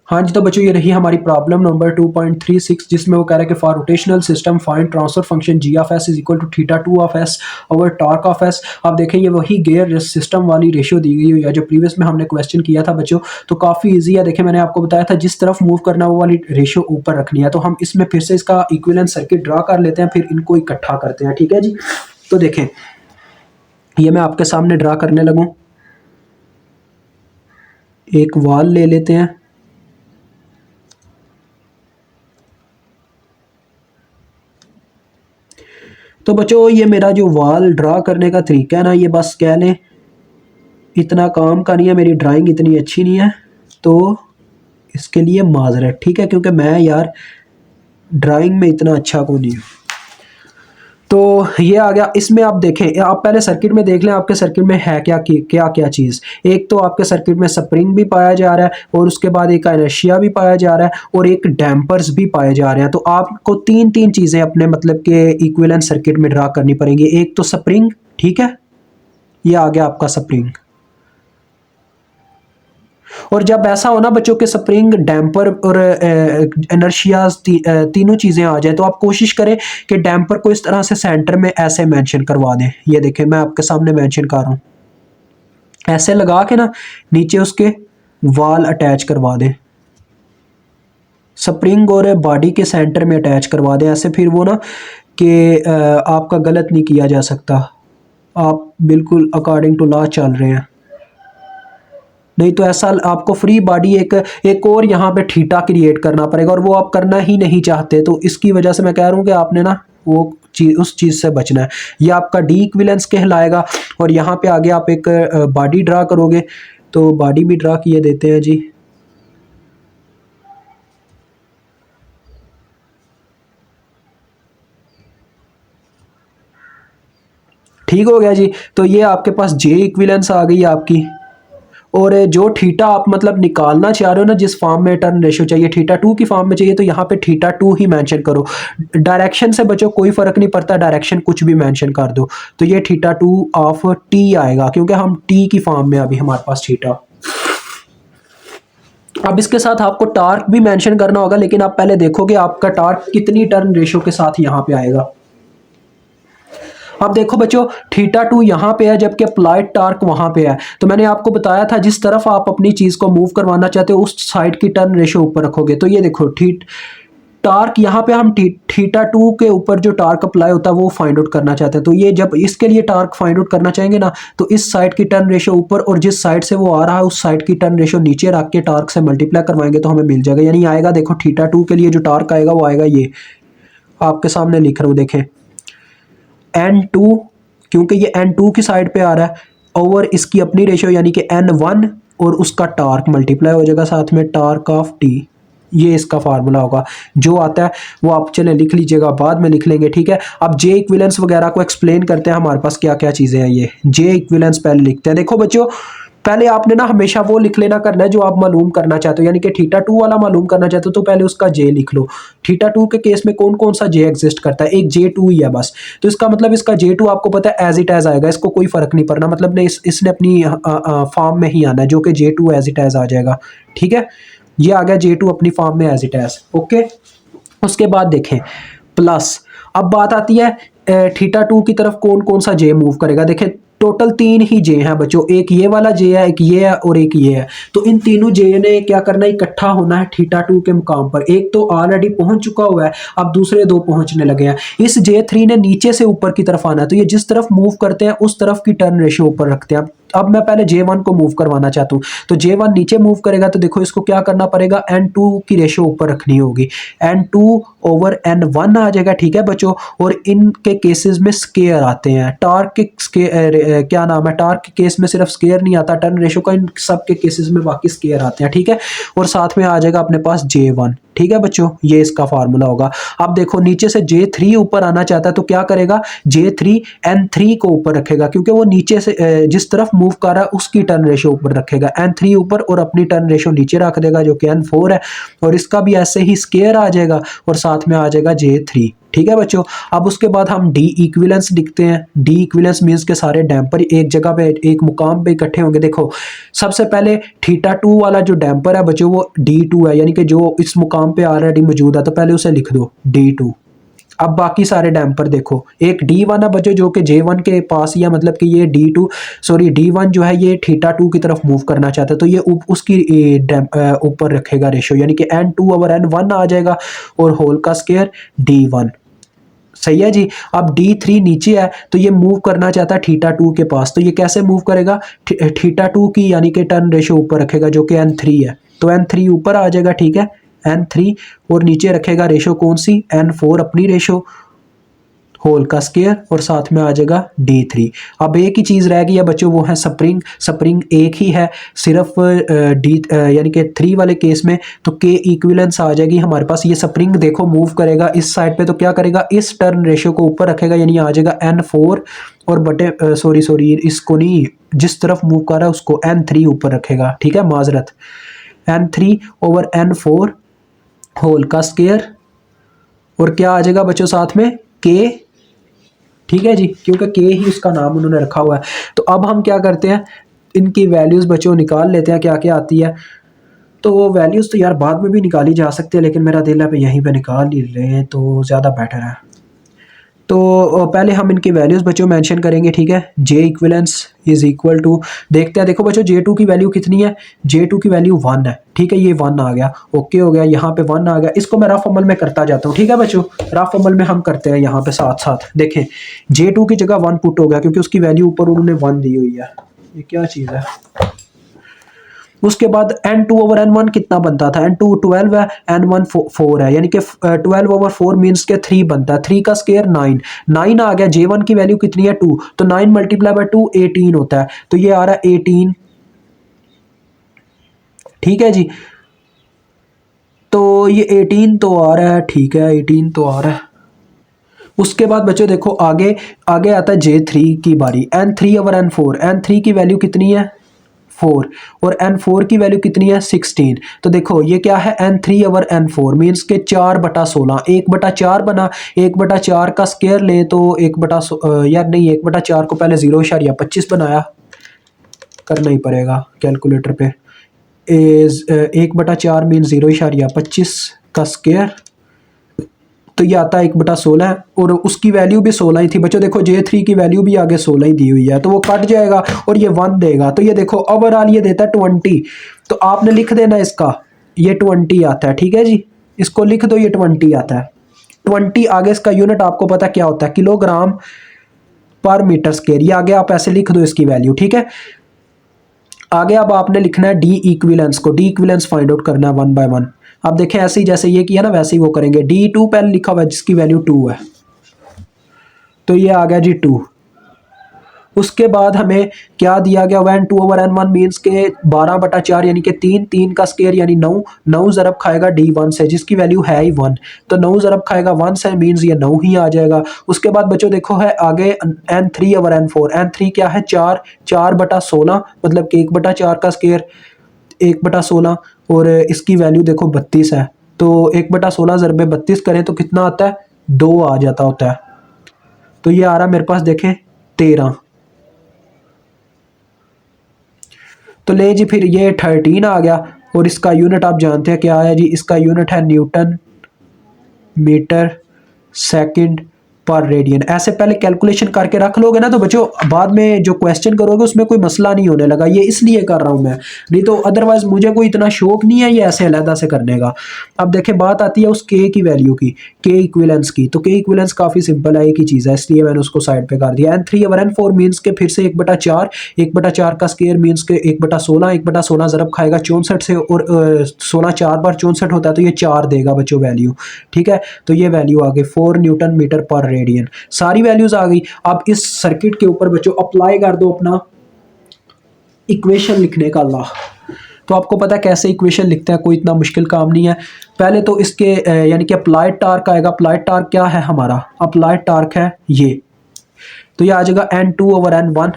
हाँ जी, तो बच्चों ये रही हमारी प्रॉब्लम नंबर 2.36, जिसमें वो कह रहा है कि for rotational system find transfer function G of S is equal to theta two of S over torque of S. अब देखें ये वही गियर सिस्टम वाली रेशियो दी गई हुई है जो प्रीवियस में हमने क्वेश्चन किया था बच्चों। तो काफ़ी ईजी है, देखें मैंने आपको बताया था जिस तरफ मूव करना वो वाली रेशियो ऊपर रखनी है। तो हम इसमें फिर से इसका इक्विवेलेंट सर्किट ड्रा कर लेते हैं, फिर इनको इकट्ठा करते हैं। ठीक है जी, तो देखें ये मैं आपके सामने ड्रा करने लगूँ। एक वॉल ले लेते हैं, तो बच्चों ये मेरा जो वॉल ड्रा करने का तरीका है ना, ये बस कह लें इतना काम का नहीं है, मेरी ड्राइंग इतनी अच्छी नहीं है, तो इसके लिए माजरत। ठीक है, क्योंकि मैं यार ड्राइंग में इतना अच्छा को नहीं हूँ। तो ये आ गया। इसमें आप देखें, आप पहले सर्किट में देख लें आपके सर्किट में है क्या क्या क्या चीज़। एक तो आपके सर्किट में स्प्रिंग भी पाया जा रहा है, और उसके बाद एक इनर्शिया भी पाया जा रहा है, और एक डैम्पर्स भी पाए जा रहे हैं। तो आपको तीन तीन चीज़ें अपने मतलब के इक्विवेलेंट सर्किट में ड्रा करनी पड़ेंगी। एक तो स्प्रिंग, ठीक है, ये आ गया आपका स्प्रिंग। और जब ऐसा हो ना बच्चों के स्प्रिंग, डैम्पर और इनर्शिया तीनों चीज़ें आ जाए, तो आप कोशिश करें कि डैम्पर को इस तरह से सेंटर में ऐसे मेंशन करवा दें। ये देखें मैं आपके सामने मेंशन कर रहा हूँ, ऐसे लगा के ना नीचे उसके वाल अटैच करवा दें, स्प्रिंग और बॉडी के सेंटर में अटैच करवा दें ऐसे। फिर वो ना कि आपका गलत नहीं किया जा सकता, आप बिल्कुल अकॉर्डिंग टू लॉ चल रहे हैं। नहीं तो ऐसा आपको फ्री बॉडी एक और यहाँ पे थीटा क्रिएट करना पड़ेगा, और वो आप करना ही नहीं चाहते। तो इसकी वजह से मैं कह रहा हूँ कि आपने ना वो चीज़, उस चीज़ से बचना है। ये आपका डी इक्विवेलेंस कहलाएगा। और यहाँ पे आगे आप एक बॉडी ड्रा करोगे, तो बॉडी भी ड्रा किए देते हैं जी। ठीक हो गया जी। तो ये आपके पास जे इक्विवेलेंस आ गई आपकी। और जो थीटा आप मतलब निकालना चाह रहे हो ना, जिस फॉर्म में टर्न रेशियो चाहिए, थीटा टू की फॉर्म में चाहिए, तो यहाँ पे थीटा टू ही मेंशन करो। डायरेक्शन से बच्चों कोई फर्क नहीं पड़ता, डायरेक्शन कुछ भी मेंशन कर दो। तो ये थीटा टू ऑफ टी आएगा, क्योंकि हम टी की फॉर्म में अभी हमारे पास थीटा। अब इसके साथ आपको टार्क भी मेंशन करना होगा, लेकिन आप पहले देखोगे आपका टार्क कितनी टर्न रेशियो के साथ यहाँ पे आएगा। अब देखो बच्चों, थीटा टू यहाँ पे है, जबकि अप्लाइड टार्क वहाँ पे है। तो मैंने आपको बताया था जिस तरफ आप अपनी चीज़ को मूव करवाना चाहते हो उस साइड की टर्न रेशियो ऊपर रखोगे। तो ये देखो टार्क यहाँ पे हम थीटा टू के ऊपर जो टार्क अप्लाई होता है वो फाइंड आउट करना चाहते हैं। तो ये जब इसके लिए टार्क फाइंड आउट करना चाहेंगे ना, तो इस साइड की टर्न रेशियो ऊपर, और जिस साइड से वो आ रहा है उस साइड की टर्न रेशियो नीचे रख के टार्क से मल्टीप्लाई करवाएंगे तो हमें मिल जाएगा। यानी आएगा, देखो थीटा टू के लिए जो टार्क आएगा वो आएगा, ये आपके सामने लिख रहा हूँ, देखें N2, क्योंकि ये N2 की साइड पे आ रहा है, ओवर इसकी अपनी रेशियो यानी कि N1, और उसका टार्क मल्टीप्लाई हो जाएगा साथ में टार्क ऑफ टी। ये इसका फार्मूला होगा जो आता है वो आप चले लिख लीजिएगा, बाद में लिख लेंगे। ठीक है, अब जे इक्विवेलेंस वगैरह को एक्सप्लेन करते हैं, हमारे पास क्या क्या चीज़ें हैं। ये जे इक्विवेलेंस पहले लिखते हैं। देखो बच्चों, पहले आपने ना हमेशा वो लिख लेना करना है जो आप मालूम करना चाहते हो, यानी कि थीटा टू वाला मालूम करना चाहते हो तो पहले उसका जे लिख लो। थीटा टू के केस में कौन कौन सा जे एग्जिस्ट करता है, एक जे टू ही है बस। तो इसका मतलब इसका जे टू आपको पता है एज इट एज आएगा, इसको कोई फर्क नहीं पड़ना, मतलब नहीं इसने अपनी फॉर्म में ही आना है, जो कि जे टू एज इट एज आ जाएगा। ठीक है, ये आ गया जे टू अपनी फॉर्म में एज इट एज। ओके, उसके बाद देखें प्लस। अब बात आती है थीटा टू की तरफ कौन कौन सा जे मूव करेगा। देखें टोटल तीन ही जे हैं बच्चों, एक ये वाला जे है, एक ये है, और एक ये है। तो इन तीनों जे ने क्या करना है, इकट्ठा होना है थीटा टू के मुकाम पर। एक तो ऑलरेडी पहुंच चुका हुआ है, अब दूसरे दो पहुंचने लगे हैं। इस जे थ्री ने नीचे से ऊपर की तरफ आना है, तो ये जिस तरफ मूव करते हैं उस तरफ की टर्न रेशियो ऊपर रखते हैं। अब मैं पहले J1 को मूव करवाना चाहता हूँ, तो J1 नीचे मूव करेगा, तो देखो इसको क्या करना पड़ेगा, N2 की रेशियो ऊपर रखनी होगी, N2 ओवर N1 आ जाएगा। ठीक है बच्चों, और इनके केसेस में स्केयर आते हैं। टार्क के क्या नाम है, टार्क के केस में सिर्फ स्केयर नहीं आता टर्न रेशियो का, इन सब के केसेस में बाकी स्केयर आते हैं। ठीक है, और साथ में आ जाएगा अपने पास J1। ठीक है बच्चों, ये इसका फार्मूला होगा। अब देखो नीचे से J3 ऊपर आना चाहता है, तो क्या करेगा, J3 N3 को ऊपर रखेगा, क्योंकि वो नीचे से जिस तरफ मूव कर रहा है उसकी टर्न रेशियो ऊपर रखेगा। N3 ऊपर और अपनी टर्न रेशियो नीचे रख देगा जो कि N4 है, और इसका भी ऐसे ही स्केयर आ जाएगा और साथ में आ जाएगा J3। ठीक है बच्चों। अब उसके बाद हम डी इक्विलेंस लिखते हैं। डी इक्विलेंस मीन्स के सारे डैम्पर एक जगह पे एक मुकाम पे इकट्ठे होंगे। देखो सबसे पहले थीटा टू वाला जो डैम्पर है बच्चों वो D2 है, यानी कि जो इस मुकाम पे ऑलरेडी मौजूद है, तो पहले उसे लिख दो D2। अब बाकी सारे डैम्पर देखो, एक D1 है बच्चों जो कि J1 के पास ही है, मतलब कि ये D1 जो है ये थीटा टू की तरफ मूव करना चाहता है, तो ये उसकी ऊपर रखेगा रेशो, यानी कि N2/N1 आ जाएगा और होल का स्क्वायर D1। सही है जी। अब D3 नीचे है तो ये मूव करना चाहता है थीटा टू के पास, तो ये कैसे मूव करेगा, थीटा टू की यानी कि टर्न रेशो ऊपर रखेगा जो कि N3 है, तो N3 ऊपर आ जाएगा, ठीक है N3, और नीचे रखेगा रेशो कौन सी, N4 अपनी रेशो, होल का स्क्वायर, और साथ में आ जाएगा D3। अब एक ही चीज़ रह गई है बच्चों, वो है स्प्रिंग। स्प्रिंग एक ही है सिर्फ यानी कि 3 वाले केस में, तो के इक्विलेंस आ जाएगी हमारे पास। ये स्प्रिंग देखो मूव करेगा इस साइड पे, तो क्या करेगा, इस टर्न रेशियो को ऊपर रखेगा, यानी आ जाएगा N4 और बटे सॉरी इसको नहीं, जिस तरफ मूव कर रहा है उसको N3 ऊपर रखेगा, ठीक है माजरत, N3/N4 होल का स्क्वायर, और क्या आ जाएगा बच्चों साथ में के, ठीक है जी, क्योंकि के ही इसका नाम उन्होंने रखा हुआ है। तो अब हम क्या करते हैं, इनकी वैल्यूज़ बच्चों निकाल लेते हैं क्या क्या आती है। तो वैल्यूज़ तो यार बाद में भी निकाली जा सकती है, लेकिन मेरा दिल है पे यहीं पे निकाल ही लें तो ज़्यादा बेटर है। तो पहले हम इनकी वैल्यूज़ बच्चों मेंशन करेंगे, ठीक है। जे इक्विलेंस इज इक्वल टू, देखते हैं, देखो बच्चों J2 की वैल्यू कितनी है, J2 की वैल्यू 1 है, ठीक है, ये 1 आ गया, ओके हो गया, यहाँ पे 1 आ गया। इसको मैं रफ अमल में करता जाता हूँ, ठीक है बच्चों, रफ अमल में हम करते हैं यहाँ पे साथ साथ। देखें J2 की जगह 1 पुट हो गया, क्योंकि उसकी वैल्यू ऊपर उन्होंने 1 दी हुई है। ये क्या चीज़ है। उसके बाद N2/N1 कितना बनता था, N2 12 है, N1 4 है, यानी कि 12/4 मीन्स के 3 बनता है, 3 का स्क्वायर 9, 9 आ गया। J1 की वैल्यू कितनी है 2, तो 9 मल्टीप्लाई बाय 2 18 होता है, तो ये आ रहा है 18, ठीक है जी। तो ये 18 तो आ रहा है, ठीक है 18 तो आ रहा है। उसके बाद बच्चों देखो आगे आगे आता है J3 की बारी, N3/N4, N3 की वैल्यू कितनी है 4, और N4 की वैल्यू कितनी है 16। तो देखो ये क्या है, N3/N4 मीन्स के 4/16, 1/4 बना, 1/4 का स्क्वायर ले तो यार नहीं, 1/4 को पहले 0.25 बनाया, करना ही पड़ेगा कैलकुलेटर पे। 1/4 मीन 0.25 का स्क्वायर, तो ये आता है 1/16, और उसकी वैल्यू भी 16 ही थी बच्चों। देखो J3 की वैल्यू भी आगे 16 ही दी हुई है, तो वो कट जाएगा और ये 1 देगा, तो ये देखो ओवरऑल ये देता है 20। तो आपने लिख देना इसका, ये 20 आता है, ठीक है जी, इसको लिख दो, ये 20 आता है। 20 आगे इसका यूनिट आपको पता क्या होता है, किलोग्राम पर मीटर स्क्वायर, ये आगे आप ऐसे लिख दो इसकी वैल्यू, ठीक है। आगे अब आपने लिखना है डी इक्विलेंस को, डी इक्विलेंस फाइंड आउट करना है 1 बाय 1। अब देखें ऐसे ही जैसे ये किया ना वैसे ही वो करेंगे। D2 पहले लिखा हुआ है जिसकी वैल्यू 2 है, तो ये आ गया जी 2। उसके बाद हमें क्या दिया गया, N2/N1 मीन्स के 12/4 यानी कि 3, 3 का स्क्वायर यानी 9, 9 ज़रब खाएगा D1 से जिसकी वैल्यू है ही 1, तो 9 ज़रब खाएगा 1 से मीन्स ये 9 ही आ जाएगा। उसके बाद बच्चों देखो है आगे N3/N4, N3 क्या है 4, 4/16 मतलब कि 1/4 का स्क्वायर 1/16, और इसकी वैल्यू देखो 32 है, तो 1/16 ज़रबे 32 करें तो कितना आता है 2 आ जाता होता है, तो ये आ रहा मेरे पास देखें 13। तो ले जी फिर ये 13 आ गया, और इसका यूनिट आप जानते हैं क्या है जी, इसका यूनिट है न्यूटन मीटर सेकंड पर रेडियन। ऐसे पहले कैलकुलेशन करके रख लोगे ना तो बच्चों बाद में जो क्वेश्चन करोगे उसमें कोई मसला नहीं होने लगा। ये इसलिए कर रहा हूँ मैं, नहीं तो अदरवाइज मुझे कोई इतना शौक नहीं है ये ऐसे अलहदा से करने का। अब देखें बात आती है उस के की वैल्यू की, के इक्विलेंस की, तो के इक्विलेंस काफ़ी सिंपल है, एक ही चीज़ है, इसलिए मैंने उसको साइड पे कर दिया। N3/N4 मीन्स के फिर से 1/4, 1/4 का स्क्वायर मीन्स के 1/16, 1/16 ज़रब खाएगा 64 से, और 16 4 बार 64 होता है, तो ये 4 देगा बच्चों वैल्यू, ठीक है। तो ये वैल्यू आ गई 4 न्यूटन मीटर पर रेडियन, सारी वैल्यूज आ गई। अब इस सर्किट के ऊपर बच्चों अप्लाई कर दो अपना इक्वेशन लिखने का अल्लाह। तो आपको पता है कैसे इक्वेशन लिखते हैं, कोई इतना मुश्किल काम नहीं है। पहले तो इसके यानी कि अप्लाइड टार्क आएगा। अप्लाइड टार्क क्या है हमारा, अप्लाइड टार्क है ये, तो ये आ जाएगा N2/N1,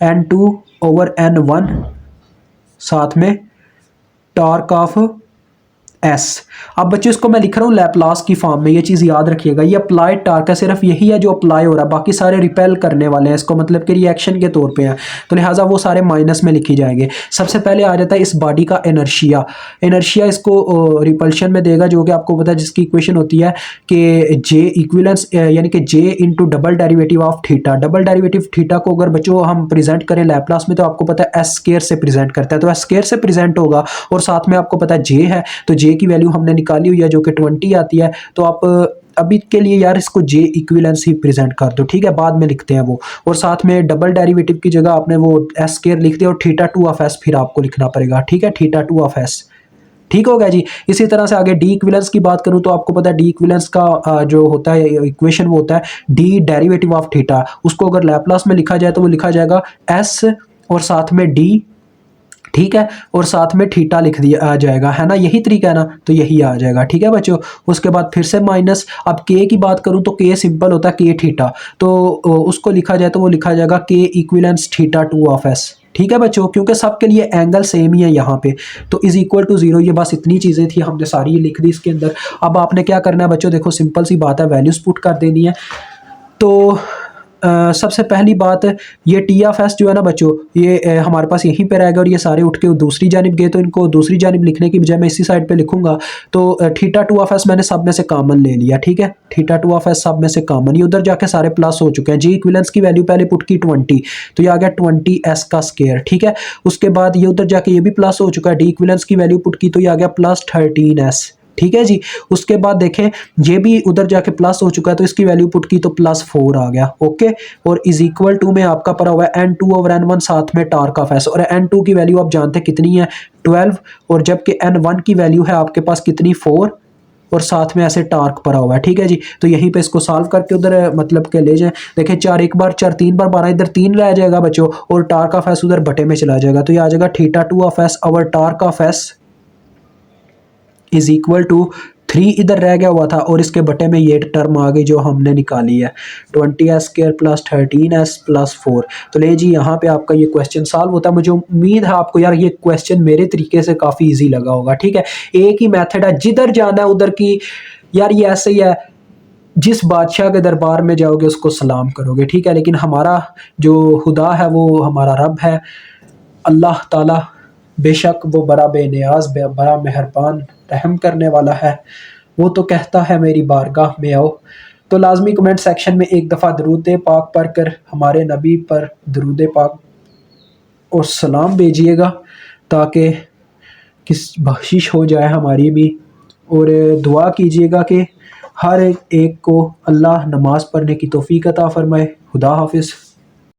N2/N1 साथ में टार्क ऑफ एस। अब बच्चों इसको मैं लिख रहा हूँ लैपलास की फॉर्म में, ये चीज़ याद रखिएगा। ये अप्लाइड टार्क है, सिर्फ यही है जो अप्लाई हो रहा है, बाकी सारे रिपेल करने वाले हैं इसको, मतलब कि रिएक्शन के तौर पे हैं, तो लिहाजा वो सारे माइनस में लिखी जाएंगे। सबसे पहले आ जाता है इस बॉडी का इनर्शिया। इनर्शिया इसको रिपल्शन में देगा, जो कि आपको पता है जिसकी इक्वेशन होती है कि जे इक्विवेलेंस यानी कि J into double derivative of theta. Double derivative theta को अगर बच्चों हम प्रेजेंट करें लैपलास में, तो आपको पता है एस स्क्वायर से प्रेजेंट करता है, तो एस स्क्वायर से प्रेजेंट होगा। और साथ में आपको पता है जे है, तो जे की वैल्यू हमने निकाली हुई है जो कि 20 आती है। तो आप अभी के लिए यार इसको जे इक्विवेलेंस ही प्रेजेंट कर दो, ठीक है, बाद में लिखते हैं वो। और साथ में डबल डेरिवेटिव की जगह आपने वो एस स्क्वायर लिख दिया और थीटा 2 ऑफ एस फिर आपको लिखना पड़ेगा, ठीक है, थीटा 2 ऑफ एस। ठीक हो गया जी। इसी तरह से आगे डी इक्विवेलेंस की बात करूं तो आपको पता है डी इक्विवेलेंस का जो होता है इक्वेशन वो होता है डी डेरिवेटिव ऑफ थीटा। उसको अगर लैपलास में लिखा जाए तो वो लिखा जाएगा एस और साथ में डी, ठीक है, और साथ में थीटा लिख दिया आ जाएगा, है ना, यही तरीका है ना, तो यही आ जाएगा, ठीक है बच्चों। उसके बाद फिर से माइनस। अब के की बात करूं तो के सिंपल होता है के थीटा, तो उसको लिखा जाए तो वो लिखा जाएगा के इक्विवेलेंस थीटा 2 ऑफ एस, ठीक है बच्चों, क्योंकि सबके लिए एंगल सेम ही है यहाँ पे, तो इज इक्वल टू 0। ये बस इतनी चीज़ें थी, हमने सारी ये लिख दी इसके अंदर। अब आपने क्या करना है बच्चों, देखो सिंपल सी बात है, वैल्यूज पुट कर देनी है। तो सबसे पहली बात, ये टी ऑफ एस जो है ना बच्चों, ये हमारे पास यहीं पे रहेगा, और ये सारे उठ के दूसरी जानिब गए, तो इनको दूसरी जानिब लिखने की बजाय मैं इसी साइड पे लिखूंगा। तो थीटा 2 ऑफ एस मैंने सब में से कॉमन ले लिया, ठीक है, थीटा 2 ऑफ एस सब में से कॉमन, ये उधर जाके सारे प्लस हो चुके हैं। जी इक्विवेलेंस की वैल्यू पहले पुट की 20, तो ये आ गया 20 एस का स्क्वायर, ठीक है। उसके बाद ये उधर जाके ये भी प्लस हो चुका है, डी इक्विवेलेंस की वैल्यू पुट की, तो ये आ गया प्लस 13 एस, ठीक है जी। उसके बाद देखें ये भी उधर जाके प्लस हो चुका है, तो इसकी वैल्यू पुट की तो प्लस 4 आ गया, ओके। और इज इक्वल टू में आपका पड़ा हुआ है n2 ओवर n1 साथ में टार्क ऑफ एस, और n2 की वैल्यू आप जानते हैं कितनी है 12, और जबकि n1 की वैल्यू है आपके पास कितनी 4, और साथ में ऐसे टार्क पड़ा हुआ है, ठीक है जी। तो यहीं पे इसको सॉल्व करके उधर मतलब के ले जाएं, देखें 4 एक बार 4 3 बार 12, इधर 3 रह जाएगा बच्चों, और टार्क ऑफ एस उधर बटे में चला जाएगा, तो ये आ जाएगा थीटा 2 ऑफ एस और torque of S is equal to 3 इधर रह गया हुआ था, और इसके बटे में ये टर्म आ गई जो हमने निकाली है 20 S square plus 13 S plus 4। तो ले जी यहाँ पे आपका ये क्वेश्चन सॉल्व होता है। मुझे उम्मीद है आपको यार ये क्वेश्चन मेरे तरीके से काफ़ी इजी लगा होगा, ठीक है। एक ही मेथड है, जिधर जाना है उधर की, यार ये ऐसे ही है, जिस बादशाह के दरबार में जाओगे उसको सलाम करोगे, ठीक है। लेकिन हमारा जो खुदा है वो हमारा रब है, अल्लाह ताला, बेशक वो बड़ा बेनियाज बड़ा मेहरबान रहम करने वाला है। वो तो कहता है मेरी बारगाह में आओ। तो लाजमी कमेंट सेक्शन में एक दफ़ा दरूद पाक पढ़ कर हमारे नबी पर दरूद पाक और सलाम भेजिएगा, ताकि किस बख्शिश हो जाए हमारी भी। और दुआ कीजिएगा कि हर एक को अल्लाह नमाज पढ़ने की तौफीक अता फरमाए। खुदा हाफिज़।